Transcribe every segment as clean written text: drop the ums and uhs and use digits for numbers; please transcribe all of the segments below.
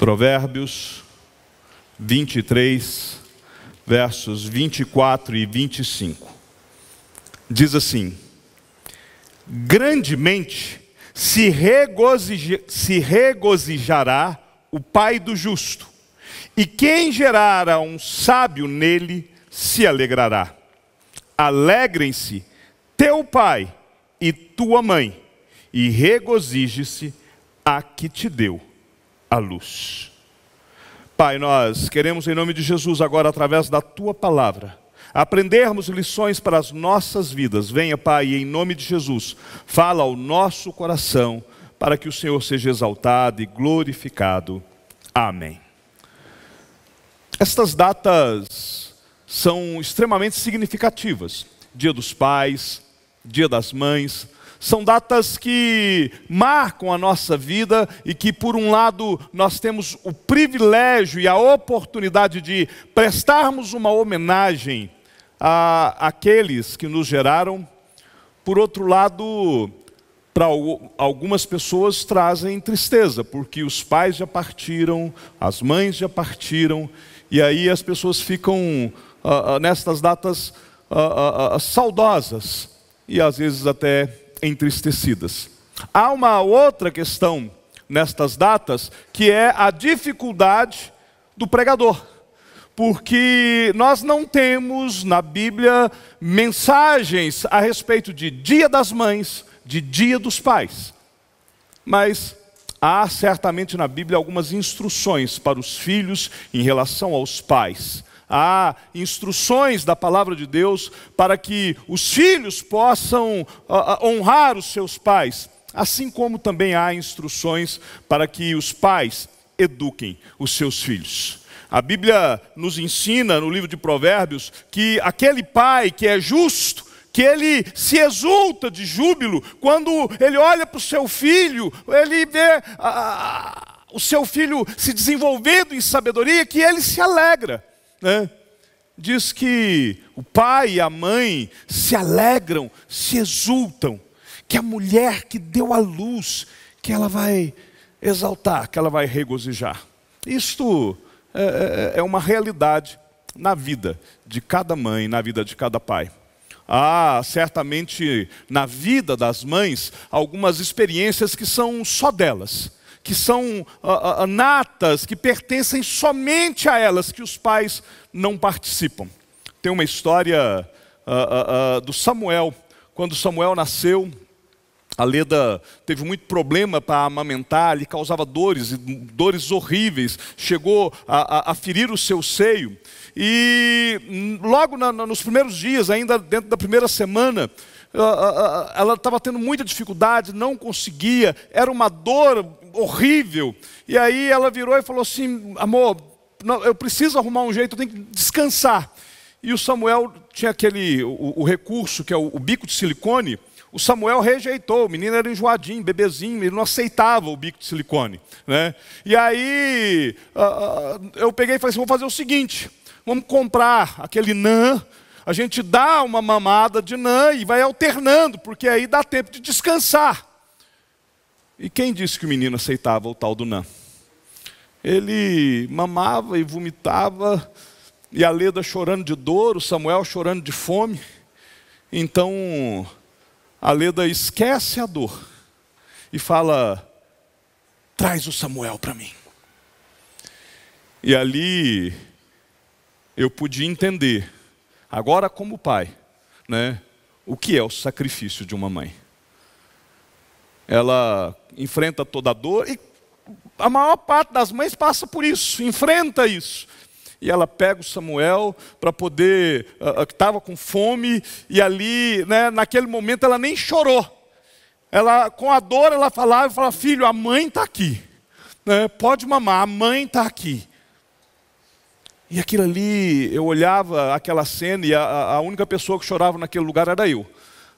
Provérbios 23, versos 24 e 25. Diz assim: grandemente se regozijará o pai do justo, e quem gerar a um sábio nele se alegrará. Alegrem-se teu pai e tua mãe, e regozije-se a que te deu a luz. Pai, nós queremos em nome de Jesus agora, através da tua palavra, aprendermos lições para as nossas vidas. Venha, Pai, e em nome de Jesus, fala ao nosso coração, para que o Senhor seja exaltado e glorificado. Amém. Estas datas são extremamente significativas. Dia dos Pais, Dia das Mães, são datas que marcam a nossa vida e que, por um lado, nós temos o privilégio e a oportunidade de prestarmos uma homenagem àqueles que nos geraram. Por outro lado, para algumas pessoas trazem tristeza, porque os pais já partiram, as mães já partiram, e aí as pessoas ficam nestas datas saudosas e às vezes até entristecidas. Há uma outra questão nestas datas, que é a dificuldade do pregador, porque nós não temos na Bíblia mensagens a respeito de Dia das Mães, de Dia dos Pais, mas há certamente na Bíblia algumas instruções para os filhos em relação aos pais. Há instruções da palavra de Deus para que os filhos possam honrar os seus pais, assim como também há instruções para que os pais eduquem os seus filhos. A Bíblia nos ensina no livro de Provérbios que aquele pai que é justo, que ele se exulta de júbilo quando ele olha para o seu filho, ele vê o seu filho se desenvolvendo em sabedoria, que ele se alegra. Diz que o pai e a mãe se alegram, se exultam, que a mulher que deu à luz, que ela vai exaltar, que ela vai regozijar. Isto é uma realidade na vida de cada mãe, na vida de cada pai. Há certamente na vida das mães algumas experiências que são só delas, que são natas, que pertencem somente a elas, que os pais não participam. Tem uma história do Samuel. Quando Samuel nasceu, a Leda teve muito problema para amamentar, lhe causava dores horríveis, chegou a ferir o seu seio. E logo nos primeiros dias, ainda dentro da primeira semana, ela estava tendo muita dificuldade, não conseguia, era uma dor horrível. E aí ela virou e falou assim: amor, eu preciso arrumar um jeito, eu tenho que descansar. E o Samuel tinha o recurso que é o bico de silicone. O Samuel rejeitou, o menino era enjoadinho, bebezinho, ele não aceitava o bico de silicone, né? E aí eu peguei e falei assim: vamos fazer o seguinte, vamos comprar aquele NAN, a gente dá uma mamada de NAN e vai alternando, porque aí dá tempo de descansar. E quem disse que o menino aceitava o tal do NAN? Ele mamava e vomitava, e a Leda chorando de dor, o Samuel chorando de fome. Então a Leda esquece a dor e fala: traz o Samuel para mim. E ali eu pude entender, agora como pai, né, o que é o sacrifício de uma mãe. Ela enfrenta toda a dor, e a maior parte das mães passa por isso, enfrenta isso. E ela pega o Samuel para poder, que estava com fome, e ali, né, naquele momento ela nem chorou. Ela, com a dor, ela falava: filho, a mãe está aqui, né, pode mamar, a mãe está aqui. E aquilo ali, eu olhava aquela cena e a única pessoa que chorava naquele lugar era eu.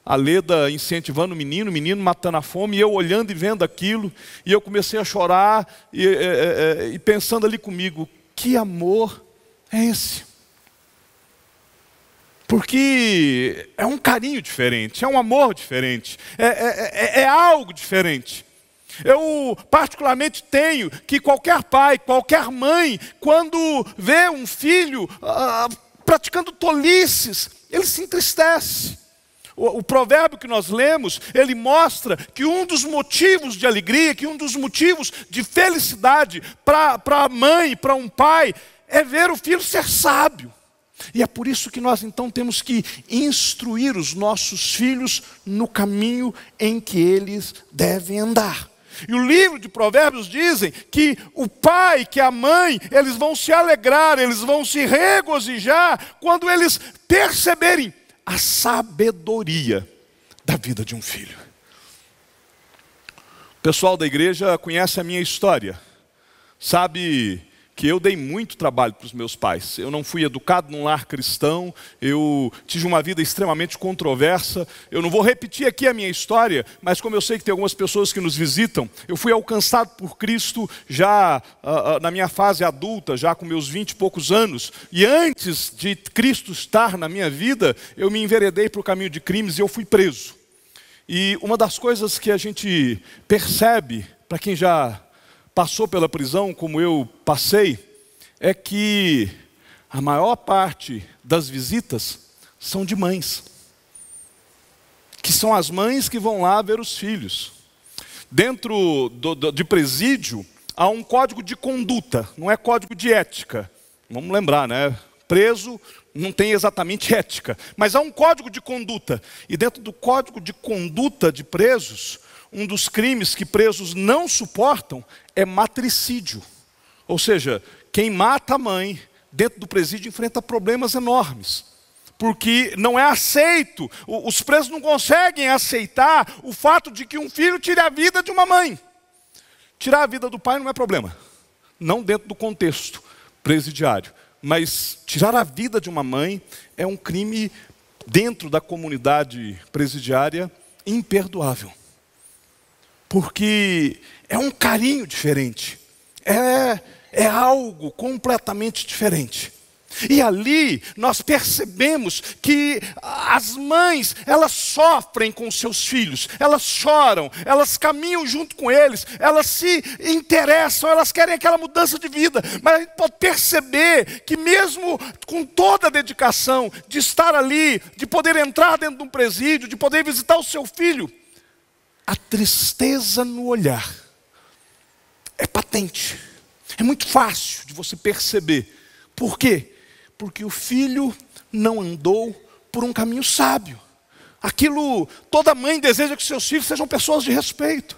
A Leda incentivando o menino matando a fome, e eu olhando e vendo aquilo, e eu comecei a chorar, e pensando ali comigo: que amor é esse? Porque é um carinho diferente, é um amor diferente, é algo diferente. Eu particularmente tenho que qualquer pai, qualquer mãe, quando vê um filho praticando tolices, ele se entristece. O provérbio que nós lemos, ele mostra que um dos motivos de alegria, que um dos motivos de felicidade para a mãe, para um pai, é ver o filho ser sábio. E é por isso que nós então temos que instruir os nossos filhos no caminho em que eles devem andar. E o livro de Provérbios dizem que o pai, que a mãe, eles vão se alegrar, eles vão se regozijar quando eles perceberem a sabedoria da vida de um filho. O pessoal da igreja conhece a minha história, sabe que eu dei muito trabalho para os meus pais. Eu não fui educado num lar cristão, eu tive uma vida extremamente controversa. Eu não vou repetir aqui a minha história, mas como eu sei que tem algumas pessoas que nos visitam, eu fui alcançado por Cristo já na minha fase adulta, já com meus 20 e poucos anos. E antes de Cristo estar na minha vida, eu me enveredei para o caminho de crimes e eu fui preso. E uma das coisas que a gente percebe, para quem já passou pela prisão, como eu passei, é que a maior parte das visitas são de mães. Que são as mães que vão lá ver os filhos. Dentro de presídio, há um código de conduta, não é código de ética. Vamos lembrar, né? Preso não tem exatamente ética, mas há um código de conduta. E dentro do código de conduta de presos, um dos crimes que presos não suportam é matricídio. Ou seja, quem mata a mãe dentro do presídio enfrenta problemas enormes. Porque não é aceito, os presos não conseguem aceitar o fato de que um filho tire a vida de uma mãe. Tirar a vida do pai não é problema, não dentro do contexto presidiário. Mas tirar a vida de uma mãe é um crime dentro da comunidade presidiária imperdoável. Porque é um carinho diferente, é algo completamente diferente. E ali nós percebemos que as mães, elas sofrem com seus filhos, elas choram, elas caminham junto com eles, elas se interessam, elas querem aquela mudança de vida. Mas a gente pode perceber que mesmo com toda a dedicação de estar ali, de poder entrar dentro de um presídio, de poder visitar o seu filho, a tristeza no olhar é patente, é muito fácil de você perceber. Por quê? Porque o filho não andou por um caminho sábio. Aquilo, toda mãe deseja que seus filhos sejam pessoas de respeito.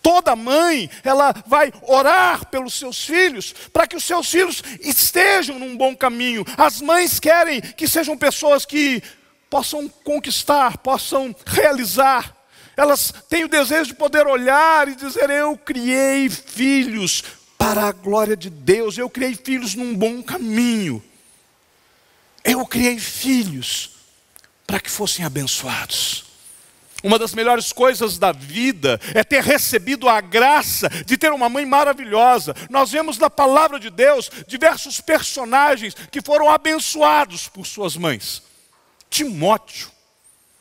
Toda mãe, ela vai orar pelos seus filhos, para que os seus filhos estejam num bom caminho. As mães querem que sejam pessoas que possam conquistar, possam realizar. Elas têm o desejo de poder olhar e dizer: eu criei filhos para a glória de Deus, eu criei filhos num bom caminho. Eu criei filhos para que fossem abençoados. Uma das melhores coisas da vida é ter recebido a graça de ter uma mãe maravilhosa. Nós vemos na palavra de Deus diversos personagens que foram abençoados por suas mães. Timóteo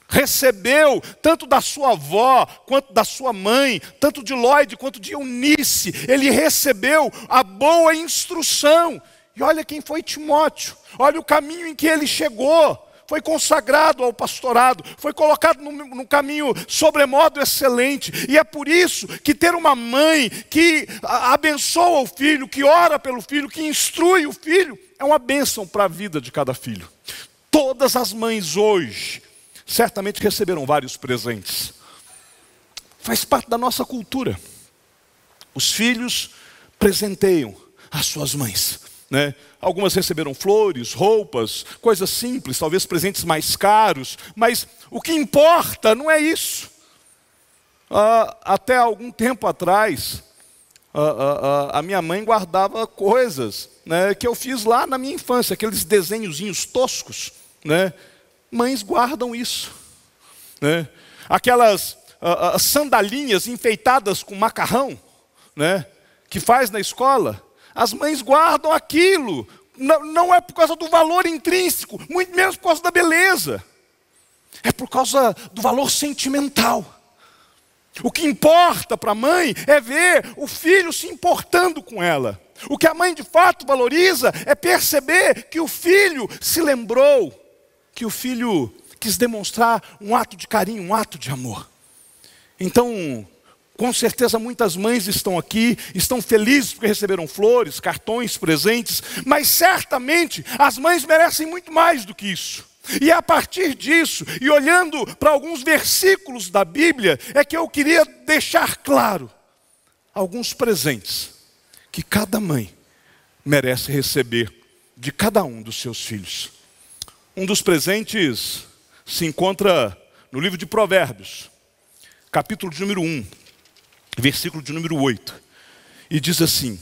recebeu tanto da sua avó, quanto da sua mãe, tanto de Lloyd, quanto de Eunice. Ele recebeu a boa instrução. E olha quem foi Timóteo, olha o caminho em que ele chegou. Foi consagrado ao pastorado, foi colocado no caminho sobremodo excelente. E é por isso que ter uma mãe que abençoa o filho, que ora pelo filho, que instrui o filho, é uma bênção para a vida de cada filho. Todas as mães hoje certamente receberam vários presentes. Faz parte da nossa cultura. Os filhos presenteiam as suas mães, né? Algumas receberam flores, roupas, coisas simples, talvez presentes mais caros. Mas o que importa não é isso. Até algum tempo atrás, a minha mãe guardava coisas, né, que eu fiz lá na minha infância, aqueles desenhozinhos toscos, né? Mães guardam isso, né? Aquelas sandalinhas enfeitadas com macarrão, né, que faz na escola. As mães guardam aquilo, não é por causa do valor intrínseco, muito menos por causa da beleza. É por causa do valor sentimental. O que importa para a mãe é ver o filho se importando com ela. O que a mãe de fato valoriza é perceber que o filho se lembrou, que o filho quis demonstrar um ato de carinho, um ato de amor. Então, com certeza muitas mães estão aqui, estão felizes porque receberam flores, cartões, presentes, mas certamente as mães merecem muito mais do que isso. E a partir disso, e olhando para alguns versículos da Bíblia, é que eu queria deixar claro alguns presentes que cada mãe merece receber de cada um dos seus filhos. Um dos presentes se encontra no livro de Provérbios, capítulo de número 1, versículo de número 8. E diz assim: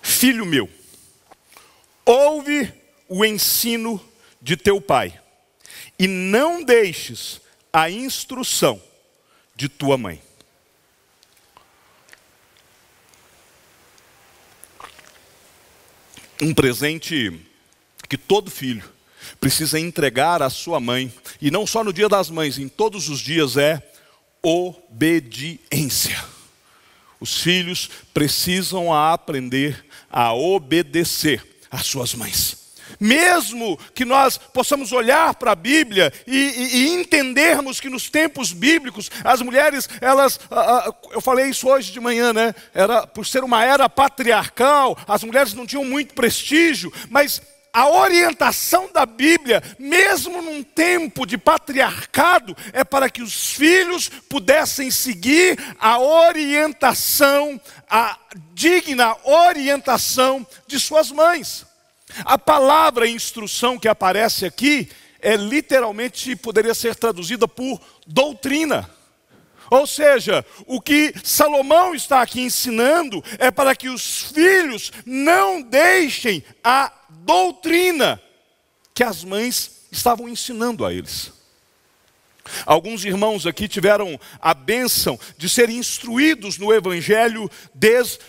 Filho meu, ouve o ensino de teu pai, e não deixes a instrução de tua mãe. Um presente que todo filho precisa entregar à sua mãe, e não só no dia das mães, em todos os dias, é obediência. Os filhos precisam aprender a obedecer às suas mães. Mesmo que nós possamos olhar para a Bíblia e entendermos que nos tempos bíblicos as mulheres, elas, eu falei isso hoje de manhã, né? Era, por ser uma era patriarcal, as mulheres não tinham muito prestígio, mas a orientação da Bíblia, mesmo num tempo de patriarcado, é para que os filhos pudessem seguir a orientação, a digna orientação de suas mães. A palavra instrução que aparece aqui é literalmente, poderia ser traduzida por doutrina. Ou seja, o que Salomão está aqui ensinando é para que os filhos não deixem a doutrina que as mães estavam ensinando a eles. Alguns irmãos aqui tiveram a bênção de serem instruídos no Evangelho desde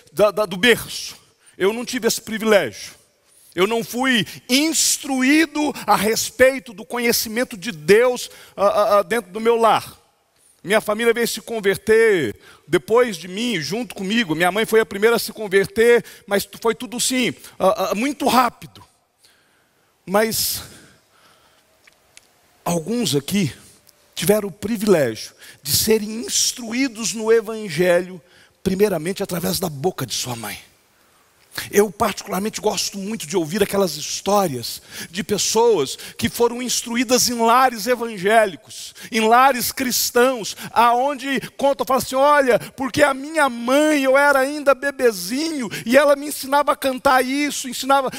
do berço. Eu não tive esse privilégio. Eu não fui instruído a respeito do conhecimento de Deus dentro do meu lar. Minha família veio se converter depois de mim, junto comigo. Minha mãe foi a primeira a se converter, mas foi tudo assim, muito rápido. Mas alguns aqui tiveram o privilégio de serem instruídos no Evangelho, primeiramente através da boca de sua mãe. Eu particularmente gosto muito de ouvir aquelas histórias de pessoas que foram instruídas em lares evangélicos, em lares cristãos, aonde fala assim, olha, porque a minha mãe, eu era ainda bebezinho, e ela me ensinava a cantar isso,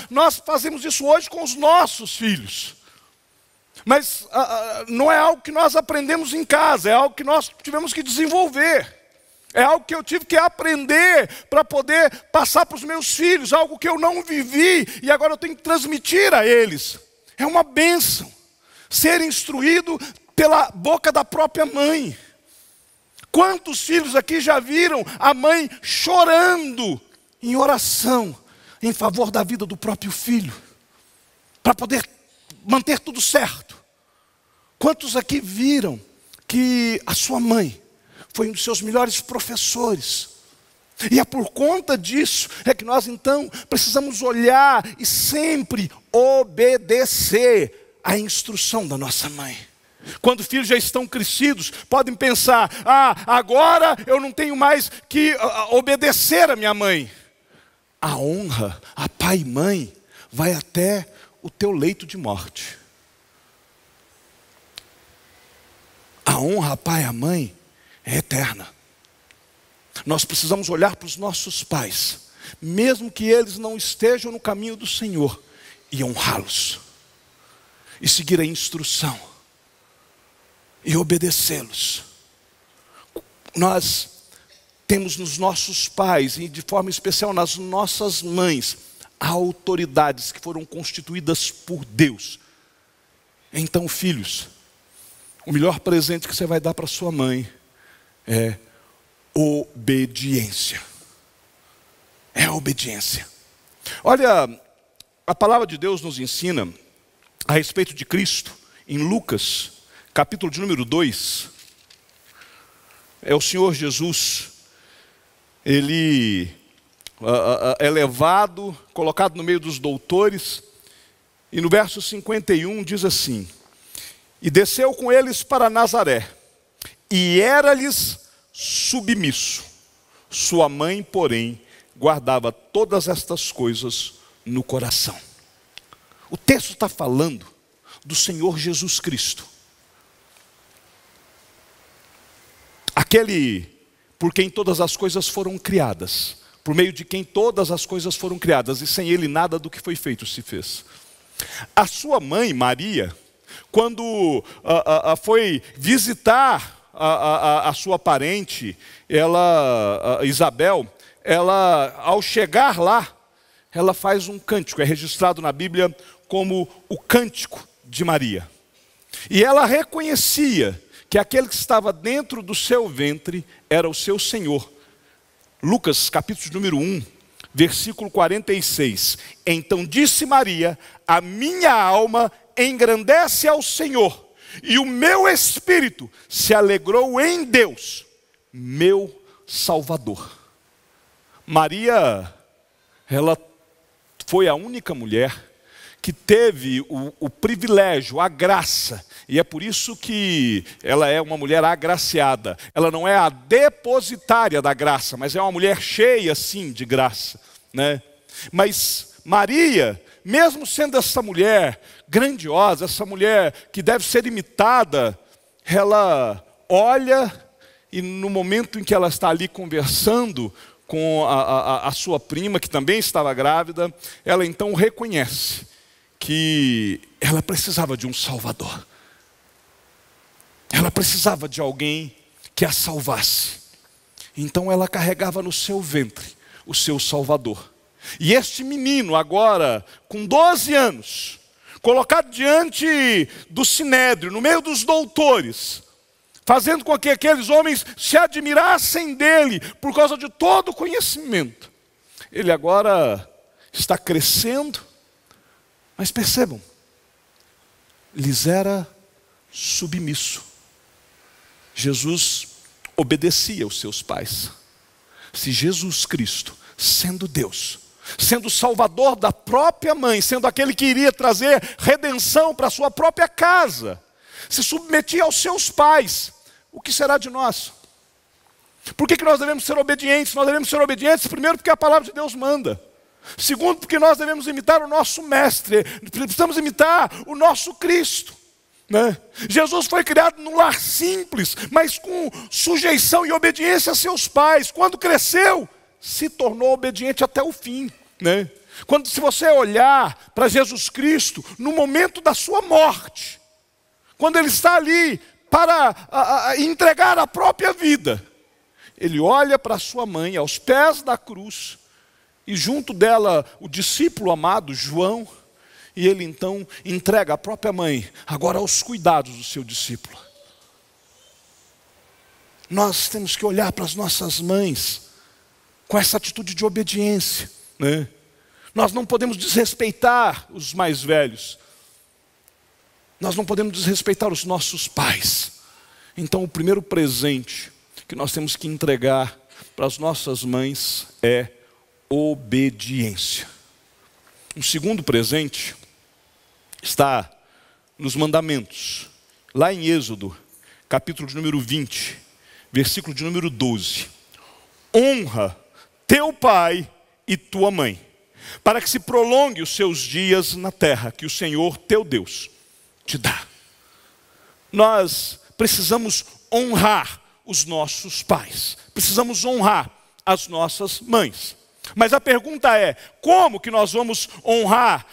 nós fazemos isso hoje com os nossos filhos. Mas não é algo que nós aprendemos em casa, é algo que nós tivemos que desenvolver. É algo que eu tive que aprender para poder passar para os meus filhos, algo que eu não vivi e agora eu tenho que transmitir a eles. É uma bênção ser instruído pela boca da própria mãe. Quantos filhos aqui já viram a mãe chorando em oração em favor da vida do próprio filho, para poder manter tudo certo? Quantos aqui viram que a sua mãe foi um dos seus melhores professores? E é por conta disso é que nós então precisamos olhar e sempre obedecer à instrução da nossa mãe. Quando filhos já estão crescidos, podem pensar, agora eu não tenho mais que obedecer a minha mãe. A honra a pai e mãe vai até o teu leito de morte. A honra a pai e a mãe é eterna. Nós precisamos olhar para os nossos pais, mesmo que eles não estejam no caminho do Senhor, e honrá-los, e seguir a instrução, e obedecê-los. Nós temos nos nossos pais, e de forma especial nas nossas mães, autoridades que foram constituídas por Deus. Então, filhos, o melhor presente que você vai dar para sua mãe é obediência. É obediência. Olha, a palavra de Deus nos ensina a respeito de Cristo, em Lucas, capítulo de número 2. é o Senhor Jesus. Ele é levado, colocado no meio dos doutores, e no verso 51 diz assim: e desceu com eles para Nazaré, e era-lhes submisso. Sua mãe, porém, guardava todas estas coisas no coração. O texto está falando do Senhor Jesus Cristo, aquele por quem todas as coisas foram criadas, por meio de quem todas as coisas foram criadas, e sem ele nada do que foi feito se fez. A sua mãe, Maria, quando foi visitar a sua parente, Isabel, ao chegar lá, ela faz um cântico, é registrado na Bíblia como o cântico de Maria. E ela reconhecia que aquele que estava dentro do seu ventre era o seu Senhor. Lucas, capítulo número 1, versículo 46. Então disse Maria: a minha alma engrandece ao Senhor, e o meu espírito se alegrou em Deus, meu Salvador. Maria, ela foi a única mulher que teve o privilégio, a graça, e é por isso que ela é uma mulher agraciada. Ela não é a depositária da graça, mas é uma mulher cheia, sim, de graça, né? Mas Maria, mesmo sendo essa mulher grandiosa, essa mulher que deve ser imitada, ela olha e no momento em que ela está ali conversando com a sua prima, que também estava grávida, ela então reconhece que ela precisava de um Salvador. Ela precisava de alguém que a salvasse. Então ela carregava no seu ventre o seu Salvador. E este menino agora, com 12 anos, colocado diante do sinédrio, no meio dos doutores, fazendo com que aqueles homens se admirassem dele, por causa de todo o conhecimento. Ele agora está crescendo, mas percebam, lhes era submisso. Jesus obedecia aos seus pais. Se Jesus Cristo, sendo Deus, sendo o Salvador da própria mãe, sendo aquele que iria trazer redenção para a sua própria casa, se submetia aos seus pais, o que será de nós? Por que nós devemos ser obedientes? Nós devemos ser obedientes, primeiro, porque a palavra de Deus manda. Segundo, porque nós devemos imitar o nosso mestre, precisamos imitar o nosso Cristo, né? Jesus foi criado num lar simples, mas com sujeição e obediência a seus pais. Quando cresceu, se tornou obediente até o fim, né? Se você olhar para Jesus Cristo, no momento da sua morte, quando ele está ali para entregar a própria vida, ele olha para sua mãe aos pés da cruz, e junto dela o discípulo amado João, e ele então entrega a própria mãe agora aos cuidados do seu discípulo. Nós temos que olhar para as nossas mães com essa atitude de obediência, né? Nós não podemos desrespeitar os mais velhos, nós não podemos desrespeitar os nossos pais. Então o primeiro presente que nós temos que entregar para as nossas mães é obediência. Um segundo presente está nos mandamentos, lá em Êxodo, capítulo de número 20, versículo de número 12. Honra teu pai e tua mãe, para que se prolongue os seus dias na terra que o Senhor teu Deus te dá. Nós precisamos honrar os nossos pais, precisamos honrar as nossas mães. Mas a pergunta é, como que nós vamos honrar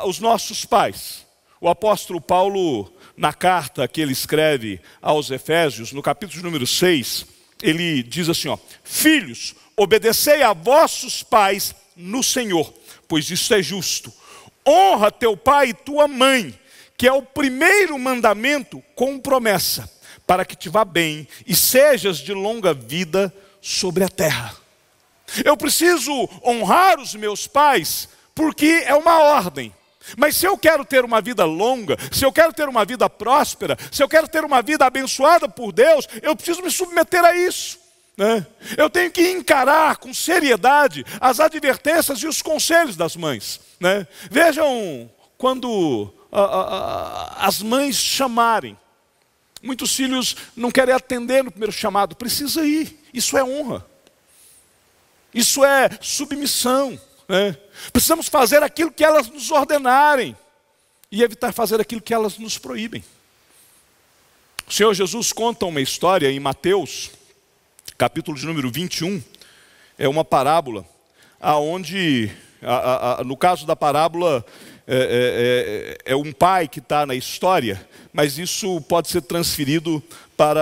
os nossos pais? O apóstolo Paulo, na carta que ele escreve aos Efésios, no capítulo número 6, ele diz assim, filhos, obedecei a vossos pais no Senhor, pois isso é justo. Honra teu pai e tua mãe, que é o primeiro mandamento com promessa, para que te vá bem e sejas de longa vida sobre a terra. Eu preciso honrar os meus pais porque é uma ordem. Mas se eu quero ter uma vida longa, se eu quero ter uma vida próspera, se eu quero ter uma vida abençoada por Deus, eu preciso me submeter a isso, né? Eu tenho que encarar com seriedade as advertências e os conselhos das mães, né? Vejam, quando as mães chamarem, muitos filhos não querem atender no primeiro chamado, precisa ir, isso é honra, isso é submissão, né? Precisamos fazer aquilo que elas nos ordenarem e evitar fazer aquilo que elas nos proíbem. O Senhor Jesus conta uma história em Mateus, capítulo de número 21, é uma parábola, aonde, no caso da parábola, é um pai que está na história, mas isso pode ser transferido para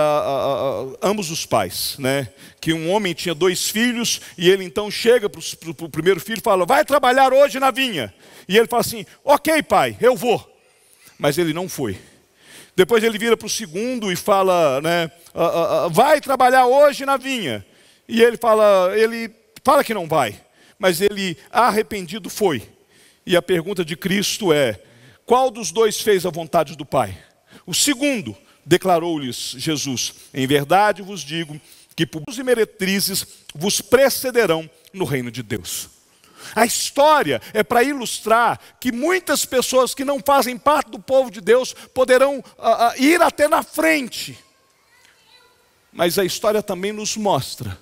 ambos os pais, né? Que um homem tinha 2 filhos e ele então chega para o primeiro filho e fala: vai trabalhar hoje na vinha. E ele fala assim: ok, pai, eu vou. Mas ele não foi. Depois ele vira para o segundo e fala, né, vai trabalhar hoje na vinha. E ele fala que não vai, mas ele arrependido foi. E a pergunta de Cristo é: qual dos 2 fez a vontade do Pai? O segundo, declarou-lhes Jesus: em verdade vos digo que publicanos e meretrizes vos precederão no reino de Deus. A história é para ilustrar que muitas pessoas que não fazem parte do povo de Deus poderão ir até na frente. Mas a história também nos mostra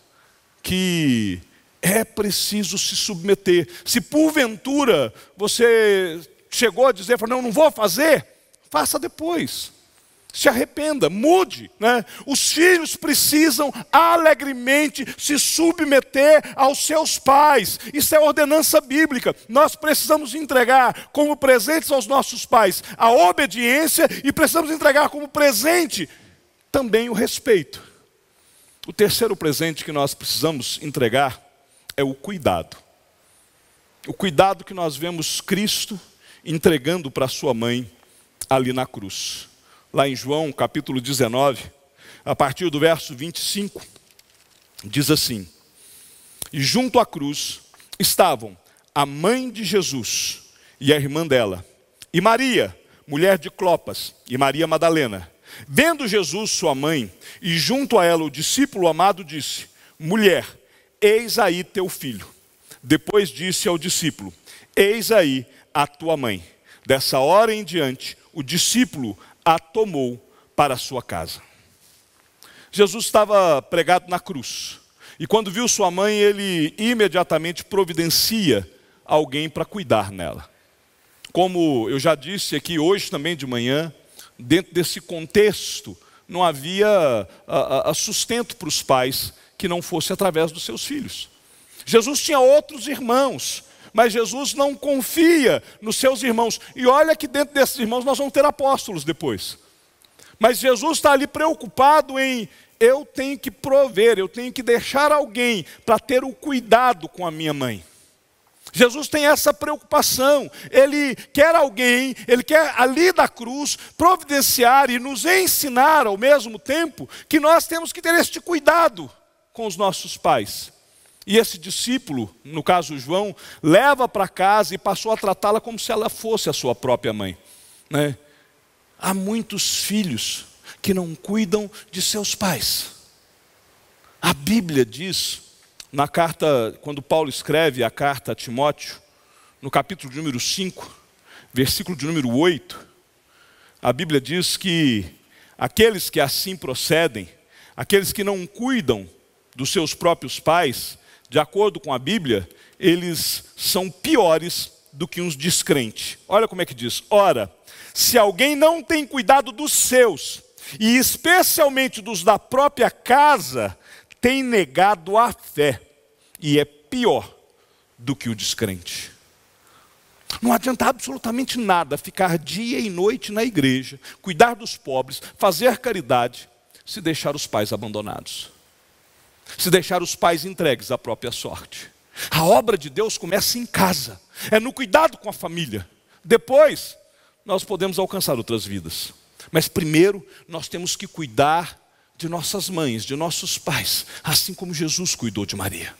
que é preciso se submeter. Se porventura você chegou a dizer, não vou fazer, faça depois. Se arrependa, mude, né? Os filhos precisam alegremente se submeter aos seus pais. Isso é ordenança bíblica. Nós precisamos entregar como presentes aos nossos pais a obediência e precisamos entregar como presente também o respeito. O terceiro presente que nós precisamos entregar é o cuidado. O cuidado que nós vemos Cristo entregando para sua mãe ali na cruz. Lá em João, capítulo 19, a partir do verso 25, diz assim: e junto à cruz estavam a mãe de Jesus e a irmã dela, e Maria, mulher de Clopas, e Maria Madalena. Vendo Jesus sua mãe, e junto a ela o discípulo amado, disse: mulher, eis aí teu filho. Depois disse ao discípulo: eis aí a tua mãe. Dessa hora em diante, o discípulo a tomou para a sua casa. Jesus estava pregado na cruz, e quando viu sua mãe, ele imediatamente providencia alguém para cuidar nela. Como eu já disse aqui hoje também de manhã, dentro desse contexto, não havia sustento para os pais que não fosse através dos seus filhos. Jesus tinha outros irmãos, mas Jesus não confia nos seus irmãos. E olha que dentro desses irmãos nós vamos ter apóstolos depois. Mas Jesus está ali preocupado em: eu tenho que prover, eu tenho que deixar alguém para ter o cuidado com a minha mãe. Jesus tem essa preocupação. Ele quer alguém, ele quer ali da cruz providenciar e nos ensinar ao mesmo tempo que nós temos que ter este cuidado com os nossos pais. E esse discípulo, no caso João, leva para casa e passou a tratá-la como se ela fosse a sua própria mãe, né? Há muitos filhos que não cuidam de seus pais. A Bíblia diz, na carta, quando Paulo escreve a carta a Timóteo, no capítulo de número 5, versículo de número 8, a Bíblia diz que aqueles que assim procedem, aqueles que não cuidam dos seus próprios pais, de acordo com a Bíblia, eles são piores do que uns descrentes. Olha como é que diz: ora, se alguém não tem cuidado dos seus, e especialmente dos da própria casa, tem negado a fé, e é pior do que o descrente. Não adianta absolutamente nada ficar dia e noite na igreja, cuidar dos pobres, fazer caridade, se deixar os pais abandonados. Se deixar os pais entregues à própria sorte. A obra de Deus começa em casa, é no cuidado com a família. Depois, nós podemos alcançar outras vidas. Mas primeiro, nós temos que cuidar de nossas mães, de nossos pais, assim como Jesus cuidou de Maria.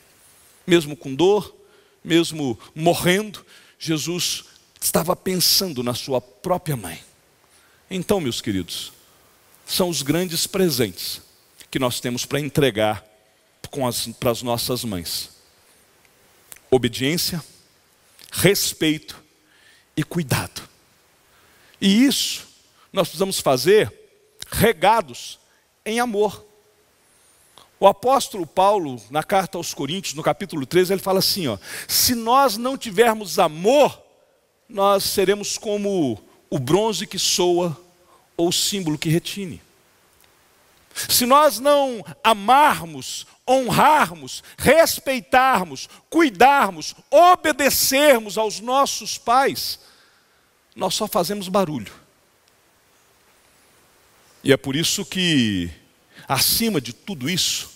Mesmo com dor, mesmo morrendo, Jesus estava pensando na sua própria mãe. Então, meus queridos, são os grandes presentes que nós temos para entregar para as nossas mães: obediência, respeito e cuidado. E isso nós precisamos fazer regados em amor. O apóstolo Paulo, na carta aos Coríntios, no capítulo 13, ele fala assim, se nós não tivermos amor, nós seremos como o bronze que soa ou o símbolo que retine. Se nós não amarmos, honrarmos, respeitarmos, cuidarmos, obedecermos aos nossos pais, nós só fazemos barulho. E é por isso que, acima de tudo isso,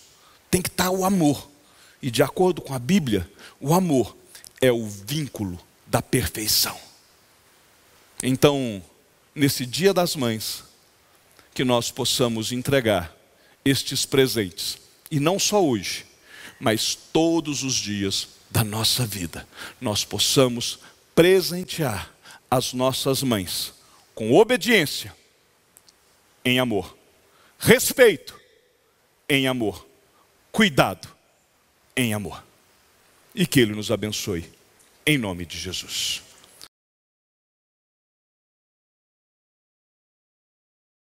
tem que estar o amor. E de acordo com a Bíblia, o amor é o vínculo da perfeição. Então, nesse Dia das Mães, que nós possamos entregar estes presentes, e não só hoje, mas todos os dias da nossa vida, nós possamos presentear as nossas mães com obediência em amor, respeito em amor, cuidado em amor. E que Ele nos abençoe, em nome de Jesus.